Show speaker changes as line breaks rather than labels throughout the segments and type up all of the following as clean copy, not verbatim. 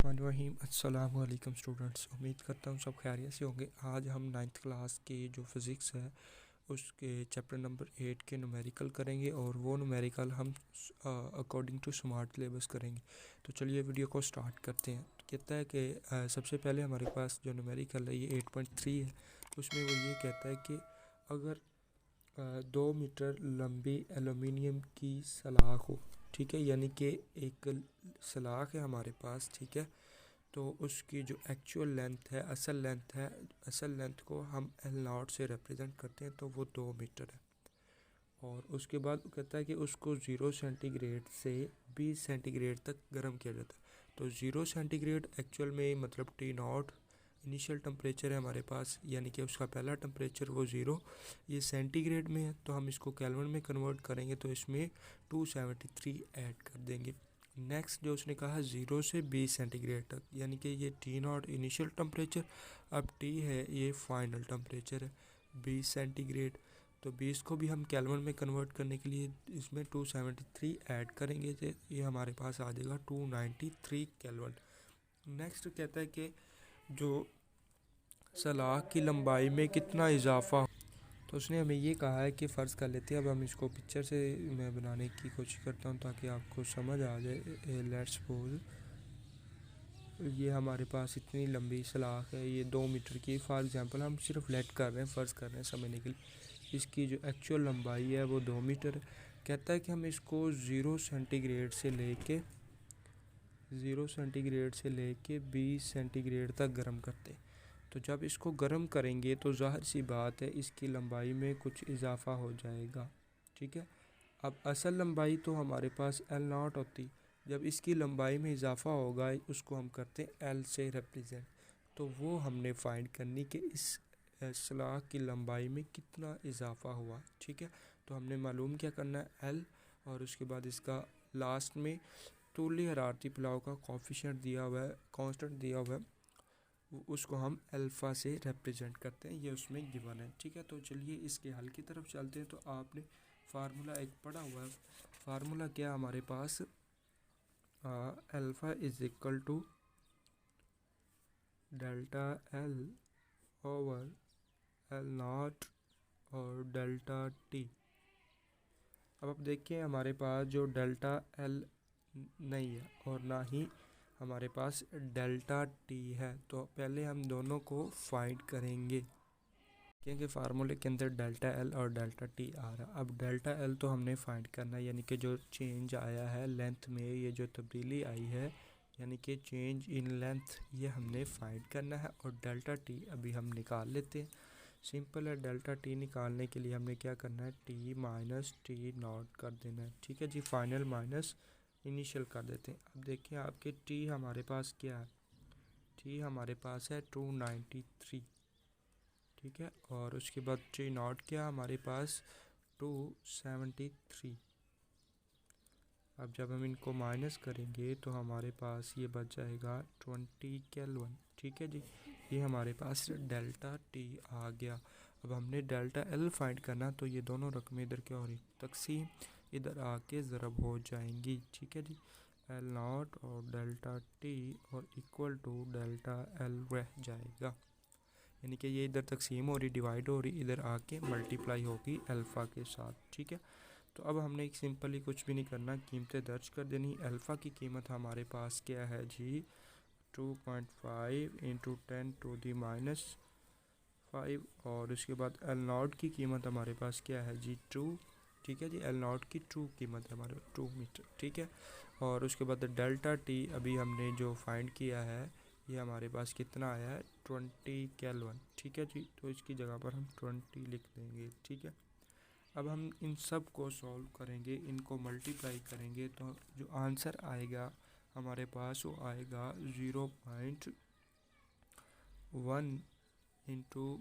रहीम अस्सलाम वालेकुम स्टूडेंट्स, उम्मीद करता हूँ सब खैरियत से होंगे। आज हम 9th क्लास की जो फ़िज़िक्स है उसके चैप्टर नंबर 8 के न्यूमेरिकल करेंगे और वो न्यूमेरिकल हम अकॉर्डिंग टू स्मार्ट सिलेबस करेंगे। तो चलिए वीडियो को स्टार्ट करते हैं। कहता है कि सबसे पहले हमारे पास जो न्यूमेरिकल है ये 8.3 है। उसमें वो ये कहता है कि अगर 2 मीटर लंबी एलुमिनियम की सलाख हो, ठीक है, यानी कि एक सलाख है हमारे पास, ठीक है, तो उसकी जो एक्चुअल लेंथ है, असल लेंथ को हम L0 से रिप्रेजेंट करते हैं, तो वो 2 मीटर है। और उसके बाद कहता है कि उसको 0 सेंटीग्रेड से 20 सेंटीग्रेड तक गर्म किया जाता है। तो 0 सेंटीग्रेड एक्चुअल में मतलब T0 इनिशियल टेम्परेचर है हमारे पास, यानी कि उसका पहला टेम्परेचर वो 0, ये सेंटीग्रेड में है, तो हम इसको केल्विन में कन्वर्ट करेंगे तो इसमें 273 ऐड कर देंगे। नेक्स्ट जो उसने कहा 0 से 20 सेंटीग्रेड तक, यानी कि ये T0 इनिशियल टेम्परेचर, अब T है ये फाइनल टेम्परेचर है 20 सेंटीग्रेड। तो 20 को भी हम केल्विन में कन्वर्ट करने के लिए इसमें 273 ऐड करेंगे, तो ये हमारे पास आ जाएगा 293 केल्विन। नेक्स्ट कहता है कि जो सलाख की लंबाई में कितना इजाफा, तो उसने हमें ये कहा है कि फ़र्ज़ कर लेते हैं। अब हम इसको पिक्चर से मैं बनाने की कोशिश करता हूँ ताकि आपको समझ आ जाए। लेट्स सपोज ये हमारे पास इतनी लंबी सलाख है, ये 2 मीटर की, फॉर एग्जांपल हम सिर्फ लेट कर रहे हैं, फ़र्ज़ कर रहे हैं समझने के लिए। इसकी जो एक्चुअल लंबाई है वो 2 मीटर है। कहता है कि हम इसको 0 सेंटीग्रेड से लेके 20 सेंटीग्रेड तक गर्म करते हैं। तो जब इसको गर्म करेंगे तो ज़ाहिर सी बात है इसकी लंबाई में कुछ इजाफा हो जाएगा, ठीक है। अब असल लंबाई तो हमारे पास L0 होती, जब इसकी लंबाई में इजाफा होगा उसको हम करते हैं L से रिप्रेजेंट। तो वो हमने फाइंड करनी कि इस सलाख की लंबाई में कितना इजाफा हुआ, ठीक है। तो हमने मालूम क्या करना है, L, और उसके बाद इसका लास्ट में तूली हरारती पुलाव का कोफिशिएंट दिया हुआ है, कांस्टेंट दिया हुआ है, उसको हम अल्फ़ा से रिप्रेजेंट करते हैं, ये उसमें गिवन है, ठीक है। तो चलिए इसके हल की तरफ चलते हैं। तो आपने फार्मूला एक पढ़ा हुआ है। फार्मूला क्या हमारे पास, alpha is equal to delta L over L0 और डेल्टा T। अब आप देखिए हमारे पास जो डेल्टा L नहीं है और ना ही हमारे पास डेल्टा T है, तो पहले हम दोनों को फाइंड करेंगे क्योंकि फार्मूले के अंदर डेल्टा L और डेल्टा T आ रहा। अब डेल्टा L तो हमने फाइंड करना है, यानी कि जो चेंज आया है लेंथ में, ये जो तब्दीली आई है यानी कि चेंज इन लेंथ, ये हमने फाइंड करना है। और डेल्टा T अभी हम निकाल लेते हैं। सिंपल है, डेल्टा T निकालने के लिए हमने क्या करना है, T माइनस T0 कर देना है, ठीक है जी। फाइनल माइनस इनिशियल कर देते हैं। अब देखिए आपके T हमारे पास क्या है, T हमारे पास है 293, ठीक है। और उसके बाद T0 क्या हमारे पास 273। अब जब हम इनको माइनस करेंगे तो हमारे पास ये बच जाएगा 20 केल्विन, ठीक है जी। ये हमारे पास डेल्टा T आ गया। अब हमने डेल्टा L फाइंड करना, तो ये दोनों रकमें इधर क्या हो रही, तकसीम, इधर आके ज़रब हो जाएंगी, ठीक है जी। L0 और डेल्टा T और इक्वल टू डेल्टा L रह जाएगा, यानी कि ये इधर तकसीम हो रही, डिवाइड हो रही, इधर आके मल्टीप्लाई होगी अल्फ़ा के साथ, ठीक है। तो अब हमने एक सिंपली कुछ भी नहीं करना, कीमतें दर्ज कर देनी। अल्फ़ा की कीमत हमारे पास क्या है जी, 2.5 इंटू 10⁻⁵, और उसके बाद L0 की कीमत हमारे पास क्या है जी 2, ठीक है जी। L0 की 2 कीमत है हमारे 2 मीटर, ठीक है। और उसके बाद डेल्टा T अभी हमने जो फाइंड किया है ये हमारे पास कितना आया है 20 केल्विन, ठीक है जी। तो इसकी जगह पर हम 20 लिख देंगे, ठीक है। अब हम इन सब को सॉल्व करेंगे, इनको मल्टीप्लाई करेंगे, तो जो आंसर आएगा हमारे पास वो आएगा 0.1 इंटू,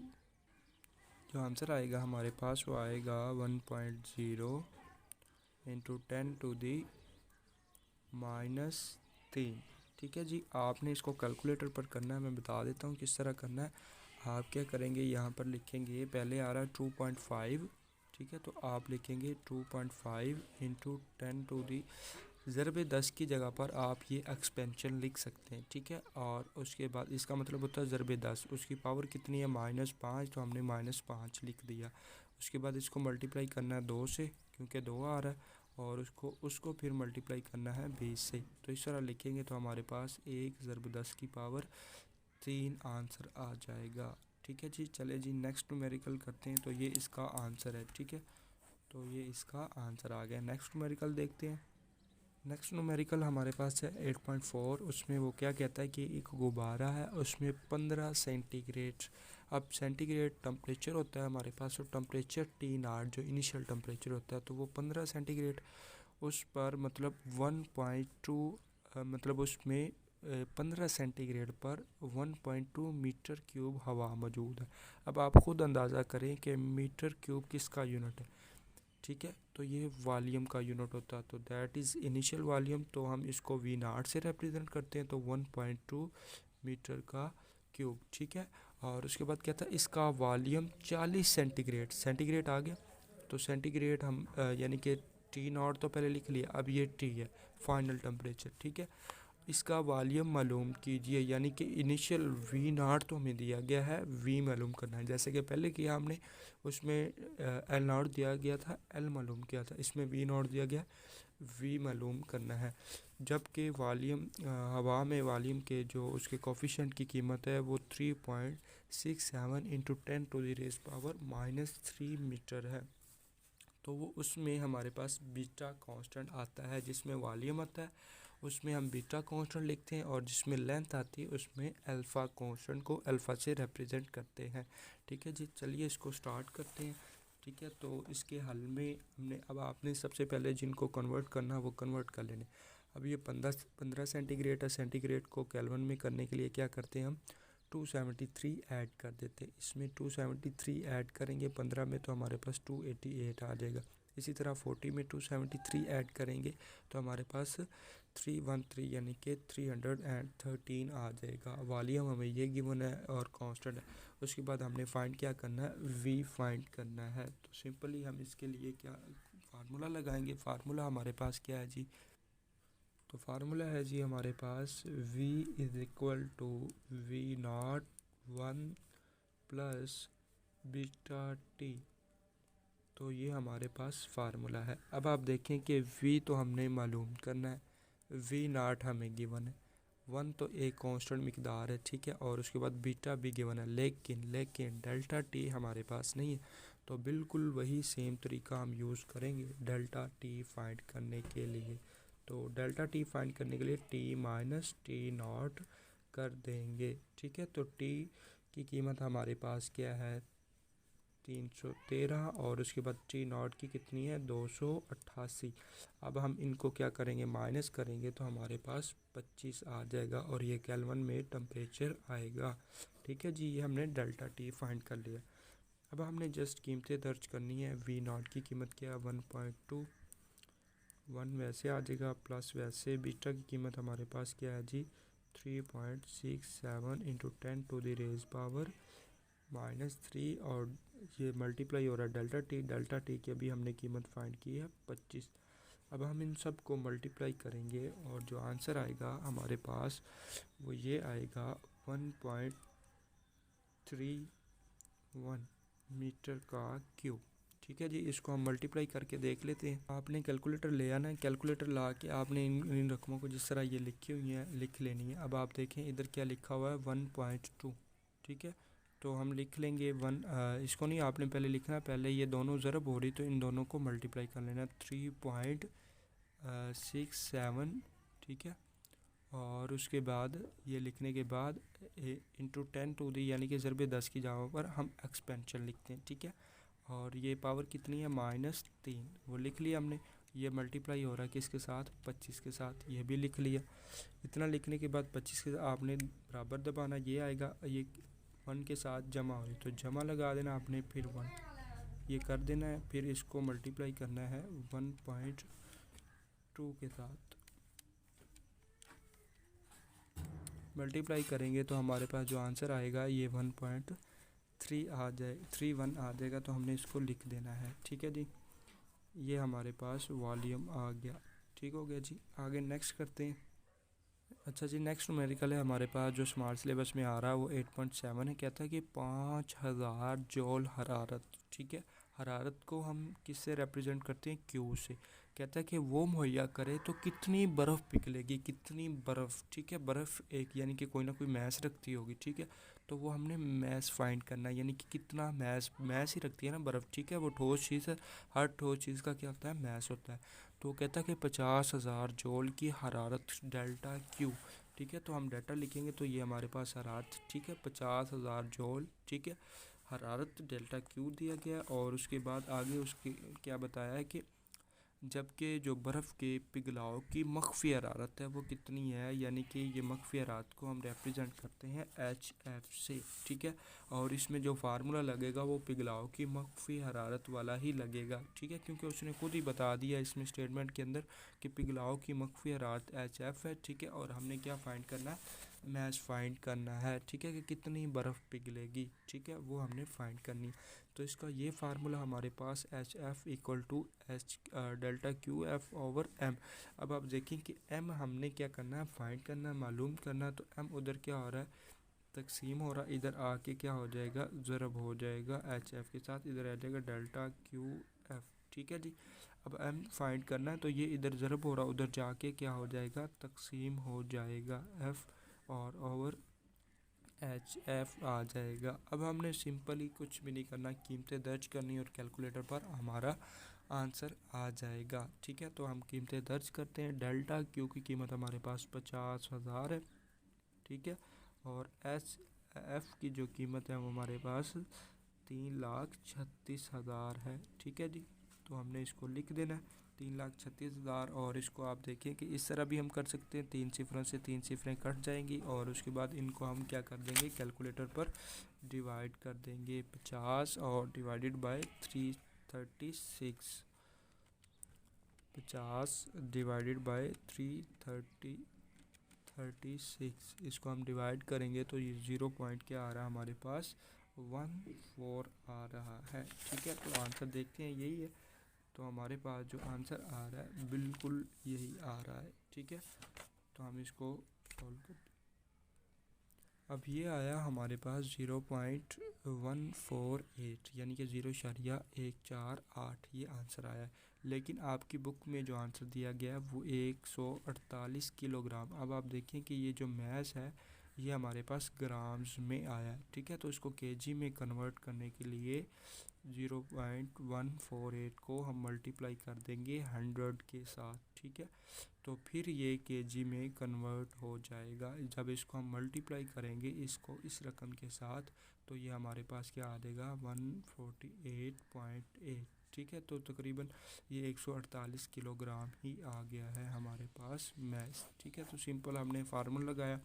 जो आंसर आएगा हमारे पास वो आएगा 1.0 इंटू 10⁻⁻3, ठीक है जी। आपने इसको कैलकुलेटर पर करना है, मैं बता देता हूँ किस तरह करना है। आप क्या करेंगे, यहाँ पर लिखेंगे, पहले आ रहा है 2.5, ठीक है, तो आप लिखेंगे 2.5 इंटू 10⁻⁻ ज़रब 10 की जगह पर आप ये एक्सपेंशन लिख सकते हैं, ठीक है। और उसके बाद इसका मतलब होता है ज़रब 10, उसकी पावर कितनी है -5, तो हमने -5 लिख दिया। उसके बाद इसको मल्टीप्लाई करना है 2 से, क्योंकि 2 आ रहा है, और उसको फिर मल्टीप्लाई करना है 20 से। तो इस तरह लिखेंगे तो हमारे पास 1 ज़रब 10 की पावर 3 आंसर आ जाएगा, ठीक है जी। चले जी नेक्स्ट न्यूमेरिकल करते हैं, तो ये इसका आंसर है, ठीक है। तो ये इसका आंसर आ गया। नेक्स्ट न्यूमेरिकल देखते हैं। नेक्स्ट न्यूमेरिकल हमारे पास है 8.4। उसमें वो क्या कहता है कि एक गुब्बारा है, उसमें 15 सेंटीग्रेड। अब सेंटीग्रेड टेम्परेचर होता है हमारे पास, और टेम्परेचर T0 जो इनिशियल टेम्परेचर होता है, तो वो 15 सेंटीग्रेड उस पर मतलब 1.2 मतलब उसमें 15 सेंटीग्रेड पर 1.2 मीटर क्यूब हवा मौजूद है। अब आप खुद अंदाज़ा करें कि मीटर क्यूब किसका यूनिट है, ठीक है। तो ये वॉल्यूम का यूनिट होता है, तो दैट इज़ इनिशियल वॉल्यूम। तो हम इसको V0 से रिप्रेजेंट करते हैं, तो 1.2 मीटर का क्यूब, ठीक है। और उसके बाद क्या था, इसका वॉल्यूम 40 सेंटीग्रेड, सेंटीग्रेड आ गया। तो सेंटीग्रेड हम यानी कि T0 तो पहले लिख लिया, अब ये T है फाइनल टेम्परेचर, ठीक है। इसका वॉल्यूम मालूम कीजिए, यानी कि इनिशियल V0 तो हमें दिया गया है, V मालूम करना है, जैसे कि पहले किया हमने। उसमें L0 दिया गया था, L मालूम किया था। इसमें V0 दिया गया, V मालूम करना है। जबकि वॉल्यूम हवा में वॉल्यूम के जो उसके कोफिशिएंट की कीमत है वो 3.67 इंटू 10⁻³ मीटर है। तो वो उसमें हमारे पास बीटा कांस्टेंट आता है, जिसमें वॉल्यूम आता है उसमें हम बीटा कांस्टेंट लिखते हैं, और जिसमें लेंथ आती है उसमें अल्फ़ा कांस्टेंट को अल्फ़ा से रिप्रेजेंट करते हैं, ठीक है जी। चलिए इसको स्टार्ट करते हैं, ठीक है। तो इसके हल में हमने अब आपने सबसे पहले जिनको कन्वर्ट करना वो कन्वर्ट कर लेने। अब ये 15 सेंटीग्रेड है, सेंटीग्रेड को केल्विन में करने के लिए क्या करते हैं हम 273 ऐड कर देते हैं। इसमें 273 ऐड करेंगे 15 में, तो हमारे पास 288 आ जाएगा। इसी तरह 40 में 273 ऐड करेंगे तो हमारे पास 313 यानी कि 313 आ जाएगा। वॉल्यूम हमें ये गिवन है और कांस्टेंट है। उसके बाद हमने फाइंड क्या करना है, वी फाइंड करना है। तो सिंपली हम इसके लिए क्या फार्मूला लगाएंगे। फार्मूला हमारे पास क्या है जी, तो फार्मूला है जी हमारे पास V is equal to V0 1 plus beta T. तो ये हमारे पास फार्मूला है। अब आप देखें कि V तो हमने मालूम करना है, V0 हमें गिवन है, 1 तो एक कांस्टेंट मिकदार है, ठीक है। और उसके बाद बीटा भी गिवन है, लेकिन डेल्टा टी हमारे पास नहीं है। तो बिल्कुल वही सेम तरीका हम यूज़ करेंगे डेल्टा टी फाइंड करने के लिए। तो डेल्टा टी फाइंड करने के लिए टी माइनस T0 कर देंगे, ठीक है। तो टी की कीमत हमारे पास क्या है 313, और उसके बाद T0 की कितनी है 288। अब हम इनको क्या करेंगे माइनस करेंगे, तो हमारे पास 25 आ जाएगा, और ये केल्विन में टेम्परेचर आएगा, ठीक है जी। ये हमने डेल्टा टी फाइंड कर लिया। अब हमने जस्ट कीमतें दर्ज करनी है। V0 की कीमत क्या है 1.2, 1 वैसे आ जाएगा, प्लस वैसे बीटा की कीमत हमारे पास क्या है जी 3.67 इंटू 10⁻³ और ये मल्टीप्लाई हो रहा है डेल्टा टी की अभी हमने कीमत फाइंड की है 25। अब हम इन सब को मल्टीप्लाई करेंगे और जो आंसर आएगा हमारे पास वो ये आएगा 1.31 मीटर का क्यूब, ठीक है जी। इसको हम मल्टीप्लाई करके देख लेते हैं। आपने कैलकुलेटर ले आना है, कैलकुलेटर ला के आपने इन रकमों को जिस तरह ये लिखी हुई हैं लिख लेनी है। अब आप देखें इधर क्या लिखा हुआ है 1.2, ठीक है। तो हम लिख लेंगे इसको नहीं आपने पहले लिखना है, पहले ये दोनों ज़रब हो रही तो इन दोनों को मल्टीप्लाई कर लेना 3.67, ठीक है। और उसके बाद ये लिखने के बाद इंटू 10⁻⁻, यानी कि ज़रब 10 की जगह पर हम एक्सपेंशन लिखते हैं, ठीक है। और ये पावर कितनी है -3, वो लिख लिया हमने। ये मल्टीप्लाई हो रहा है किसके साथ 25 के साथ, ये भी लिख लिया। इतना लिखने के बाद 25 के आपने बराबर दबाना, ये आएगा, ये 1 के साथ जमा हो तो जमा लगा देना आपने, फिर 1 ये कर देना है, फिर इसको मल्टीप्लाई करना है 1.2 के साथ। मल्टीप्लाई करेंगे तो हमारे पास जो आंसर आएगा ये 1.31 आ जाएगा। तो हमने इसको लिख देना है, ठीक है जी। ये हमारे पास वॉल्यूम आ गया। ठीक हो गया जी। आगे नेक्स्ट करते हैं। अच्छा जी, नेक्स्ट न्यूमेरिकल है हमारे पास जो स्मार्ट सिलेबस में आ रहा है वो 8.7 है। कहता है कि 5000 जॉल हरारत, ठीक है। हरारत को हम किससे रिप्रेजेंट करते हैं? क्यू से। कहता है कि वो मुहैया करे तो कितनी बर्फ़ पिघलेगी, कितनी बर्फ़, ठीक है। बर्फ़ एक यानी कि कोई ना कोई मैस रखती होगी, ठीक है। तो वो हमने मैस फाइंड करना है, यानी कि कितना मैस ही रखती है ना बर्फ़, ठीक है। वो ठोस चीज़ है, हर ठोस चीज़ का क्या होता है? मैस होता है। तो कहता है कि 50,000 जॉल की हरारत डेल्टा क्यू, ठीक है। तो हम डाटा लिखेंगे तो ये हमारे पास हरारत, ठीक है, 50,000 जॉल, ठीक है, हरारत डेल्टा क्यू दिया गया। और उसके बाद आगे उसके क्या बताया है कि जबकि जो बर्फ़ के पिघलाव की मख्फी हरारत है वो कितनी है, यानी कि ये मख्फी हरारत को हम रिप्रेजेंट करते हैं एच एफ से, ठीक है। और इसमें जो फार्मूला लगेगा वो पिघलाव की मख्फी हरारत वाला ही लगेगा, ठीक है, क्योंकि उसने खुद ही बता दिया इसमें स्टेटमेंट के अंदर कि पिघलाव की मख्फी हरारत एच एफ है, ठीक है। और हमने क्या फाइंड करना है? मैस फाइंड करना है, ठीक है, कि कितनी बर्फ़ पिघलेगी, ठीक है, वो हमने फाइंड करनी। तो इसका ये फार्मूला हमारे पास H F equal to H delta Q F over M. अब आप देखें कि एम हमने क्या करना है? फाइंड करना है, मालूम करना है। तो एम उधर क्या हो रहा है? तकसीम हो रहा है, इधर आके क्या हो जाएगा? ज़रब हो जाएगा एच एफ के साथ, इधर आ जाएगा डेल्टा क्यू एफ, ठीक है जी। अब एम फाइंड करना है तो ये इधर ज़रब हो रहा है, उधर जाके क्या हो जाएगा? तकसीम हो जाएगा एफ और ओवर एच एफ आ जाएगा। अब हमने सिंपली कुछ भी नहीं करना, कीमतें दर्ज करनी और कैलकुलेटर पर हमारा आंसर आ जाएगा, ठीक है। तो हम कीमतें दर्ज करते हैं। डेल्टा क्यू की कीमत हमारे पास 50,000 है, ठीक है। और एच एफ की जो कीमत है वो हमारे पास 3,36,000 है, ठीक है जी। तो हमने इसको लिख देना है 3,36,000। और इसको आप देखिए कि इस तरह भी हम कर सकते हैं, 3 सिफरों से 3 सिफरें कट जाएंगी और उसके बाद इनको हम क्या कर देंगे? कैलकुलेटर पर डिवाइड कर देंगे। 50 और डिवाइडेड बाय 336, 50 डिवाइडेड बाय 336, इसको हम डिवाइड करेंगे तो ये 0 पॉइंट क्या आ रहा है हमारे पास? 14 आ रहा है, ठीक है। तो आंसर देखते हैं, यही है। तो हमारे पास जो आंसर आ रहा है बिल्कुल यही आ रहा है, ठीक है। तो हम इसको सॉल्व कर, अब ये आया हमारे पास 0.148, यानी कि 0.148 ये आंसर आया है। लेकिन आपकी बुक में जो आंसर दिया गया है वो 148 किलोग्राम। अब आप देखें कि ये जो मैस है ये हमारे पास ग्राम्स में आया है, ठीक है। तो इसको केजी में कन्वर्ट करने के लिए 0.148 को हम मल्टीप्लाई कर देंगे 100 के साथ, ठीक है। तो फिर ये केजी में कन्वर्ट हो जाएगा। जब इसको हम मल्टीप्लाई करेंगे इसको इस रकम के साथ तो ये हमारे पास क्या आ जाएगा? 148.8, ठीक है। तो तकरीबन ये 148 किलोग्राम ही आ गया है हमारे पास मैस, ठीक है। तो सिंपल हमने फार्मूला लगाया,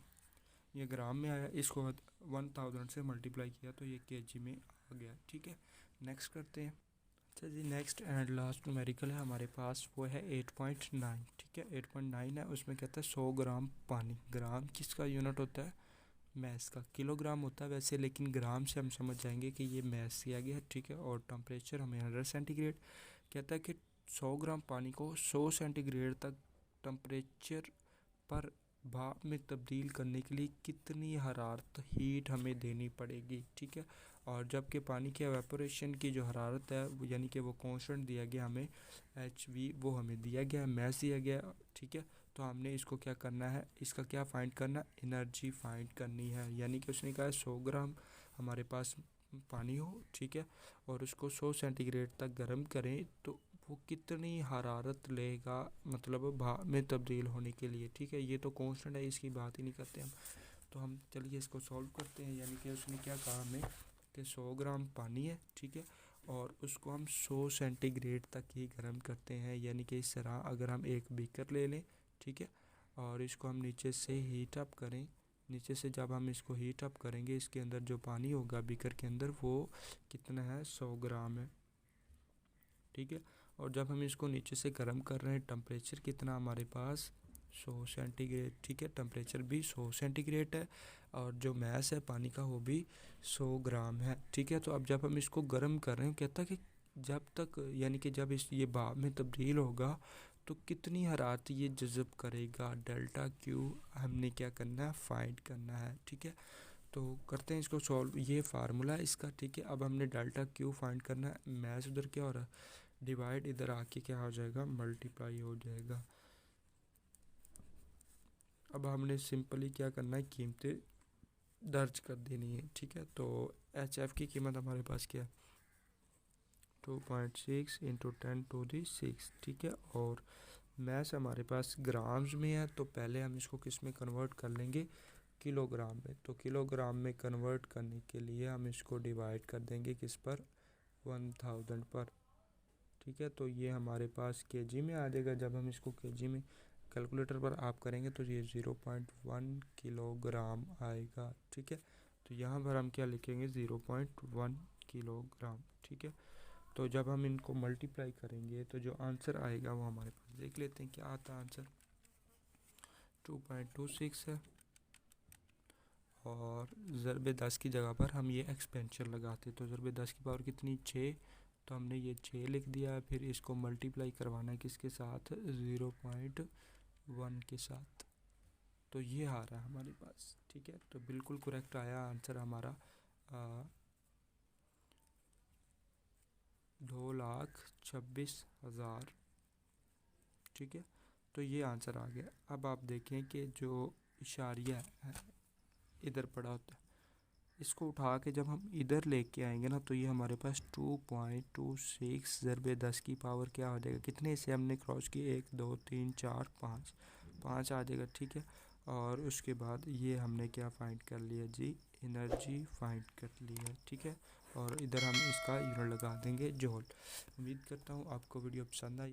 ये ग्राम में आया, इसको 1000 से मल्टीप्लाई किया तो ये केजी में आ गया, ठीक है। नेक्स्ट करते हैं। अच्छा जी, नेक्स्ट एंड लास्ट न्यूमेरिकल है हमारे पास वो है 8.9, ठीक है। 8.9 है, उसमें कहता है 100 ग्राम पानी। ग्राम किसका यूनिट होता है? मैस का। किलोग्राम होता है वैसे, लेकिन ग्राम से हम समझ जाएंगे कि ये मैस दिया गया है, ठीक है। और टेम्परेचर हमें 100 सेंटीग्रेड। कहता है कि 100 ग्राम पानी को 100 सेंटीग्रेड तक टेम्परेचर पर भाप में तब्दील करने के लिए कितनी हरारत हीट हमें देनी पड़ेगी, ठीक है। और जबकि पानी के एवेपोरेशन की जो हरारत है वो यानी कि वो कांस्टेंट दिया गया हमें एच वी, वो हमें दिया गया, मैस दिया गया, ठीक है। तो हमने इसको क्या करना है? इसका क्या फाइंड करना? एनर्जी फाइंड करनी है। यानी कि उसने कहा 100 ग्राम हमारे पास पानी हो, ठीक है, और उसको 100 सेंटीग्रेड तक गर्म करें तो वो कितनी हरारत लेगा, मतलब भाप में तब्दील होने के लिए, ठीक है। ये तो कांस्टेंट है, इसकी बात ही नहीं करते हम। तो हम चलिए इसको सॉल्व करते हैं। यानी कि उसने क्या कहा हमें कि 100 ग्राम पानी है, ठीक है, और उसको हम 100 सेंटीग्रेड तक ही गर्म करते हैं। यानी कि इस तरह अगर हम एक बीकर ले लें, ठीक है, और इसको हम नीचे से हीट अप करें, नीचे से जब हम इसको हीट अप करेंगे इसके अंदर जो पानी होगा बीकर के अंदर वो कितना है? 100 ग्राम है, ठीक है। और जब हम इसको नीचे से गर्म कर रहे हैं, टेम्परेचर कितना हमारे पास? 100 सेंटीग्रेड, ठीक है। टेम्परेचर भी 100 सेंटीग्रेड है और जो मैस है पानी का वो भी 100 ग्राम है, ठीक है। तो अब जब हम इसको गर्म कर रहे हैं, कहता है कि जब तक यानी कि जब इस ये भाप में तब्दील होगा तो कितनी हरारत ये जज़ब करेगा, डेल्टा क्यू हमने क्या करना है, फाइंड करना है। ठीक है, तो करते हैं इसको सॉल्व। ये फार्मूला है इसका। ठीक है, अब हमने डेल्टा क्यू फाइंड करना है। मैच उधर क्या हो रहा है, डिवाइड इधर आके क्या हो जाएगा, मल्टीप्लाई हो जाएगा। अब हमने सिंपली क्या करना है, कीमतें दर्ज कर देनी है। ठीक है, तो एच एफ की कीमत हमारे पास क्या है, 2.6 इंटू 10⁶। ठीक है, और मैस हमारे पास ग्राम्स में है, तो पहले हम इसको किस में कन्वर्ट कर लेंगे, किलोग्राम में। तो किलोग्राम में कन्वर्ट करने के लिए हम इसको डिवाइड कर देंगे किस पर, 1000 पर। ठीक है, तो ये हमारे पास केजी में आ जाएगा। जब हम इसको केजी में कैलकुलेटर पर आप करेंगे तो ये 0.1 किलोग्राम आएगा। ठीक है, तो यहाँ पर हम क्या लिखेंगे, 0.1 किलोग्राम। ठीक है, तो जब हम इनको मल्टीप्लाई करेंगे तो जो आंसर आएगा वो हमारे पास देख लेते हैं क्या आता है आंसर, 2.26 है। और ज़रबे 10 की जगह पर हम ये एक्सपेंशन लगाते, तो ज़रबे 10 की पावर कितनी, 6, तो हमने ये 6 लिख दिया। फिर इसको मल्टीप्लाई करवाना है किसके साथ, 0.1 के साथ, तो ये आ रहा है हमारे पास। ठीक है, तो बिल्कुल करेक्ट आया आंसर हमारा, 2,26,000। ठीक है, तो ये आंसर आ गया। अब आप देखें कि जो इशारिया है इधर पड़ा होता है, इसको उठा के जब हम इधर लेके आएंगे ना, तो ये हमारे पास 2.26 ज़रबे 10 की पावर क्या हो जाएगा, कितने से हमने क्रॉस किए, 1 2 3 4 5, 5 आ जाएगा। ठीक है, और उसके बाद ये हमने क्या फाइंड कर लिया जी, एनर्जी फाइंड कर लिया। ठीक है, और इधर हम इसका यूनिट लगा देंगे जूल। उम्मीद करता हूँ आपको वीडियो पसंद आई।